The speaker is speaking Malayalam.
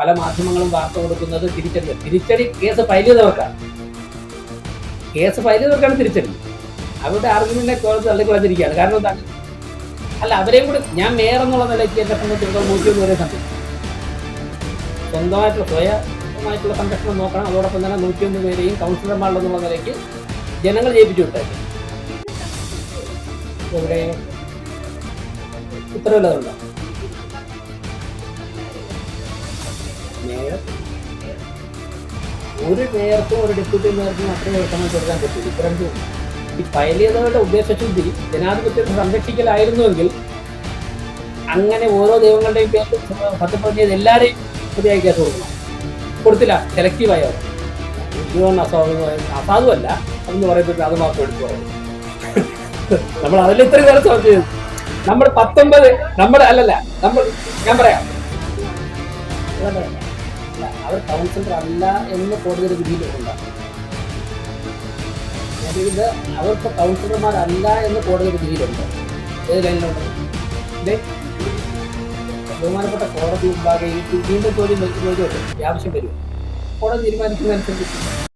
പല മാധ്യമങ്ങളും വാർത്ത കൊടുക്കുന്നത് തിരിച്ചടി കേസ് ഫയൽ ചെയ്തവർക്കാണ്. കേസ് ഫയൽ ചെയ്തവർക്കാണ് തിരിച്ചടി. അവരുടെ ആർഗ്യുമെന്റിനെ കോടതി തള്ളിക്കളഞ്ഞിരിക്കുകയാണ്. കാരണം എന്താണ്? അല്ല, അവരെയും കൂടി ഞാൻ മേയർ എന്നുള്ള നിലയ്ക്ക് എന്നെ സംബന്ധിച്ചിടത്തോളം 101 വരെ സംരക്ഷിക്കും. സ്വയമായിട്ടുള്ള സംരക്ഷണം നോക്കണം. അതോടൊപ്പം തന്നെ 101 പേരെയും കൗൺസിലർമാരുടെന്നുള്ള നിലയ്ക്ക് ജനങ്ങൾ ജയിപ്പിച്ചു വിട്ടേക്കും. ഇവിടെ ഉത്തരവില്ലതുണ്ടോ? മേയർ ഒരു മേയർക്കും ഒരു ഡെപ്യൂട്ടി മേയർക്കും മാത്രമേ സമയം കൊടുക്കാൻ പറ്റൂ. ഇത്തരം ഈ ഫയൽ ചെയ്തവരുടെ ഉദ്ദേശശുദ്ധി ജനാധിപത്യത്തെ സംരക്ഷിക്കലായിരുന്നുവെങ്കിൽ അങ്ങനെ ഓരോ ദൈവങ്ങളുടെയും പേരിൽ സത്യപ്രതിജ്ഞ ചെയ്ത് എല്ലാവരെയും പ്രതിയായി കേസ് കൊടുക്കണം. കൊടുത്തില്ല, സെലക്റ്റീവായോ ഇതുകൊണ്ട് അസാധുവല്ല അതെന്ന് പറയുമ്പോൾ അത് മാത്രം എടുത്തു പറയുന്നത്. നമ്മൾ അതിൽ ഇത്രയും നേരം ചർച്ച ചെയ്തു. നമ്മൾ 19 നമ്മൾ അല്ലല്ല നമ്മൾ ഞാൻ പറയാം അവർ കൗൺസിലർ അല്ല എന്ന് കോടതിയുടെ വിധിയിലുണ്ടാകും. ഇത് അവർക്ക് കൗൺസിലർമാരല്ല എന്ന് കോടതിയുടെ വിധിയിലുണ്ട്. ഏത് ലൈനിലുണ്ട്? ബഹുമാനപ്പെട്ട കോടതി മുമ്പാകെ വീണ്ടും ചോദ്യം ആവശ്യം വരും. കോടതി തീരുമാനിക്കുന്നതനുസരിച്ച്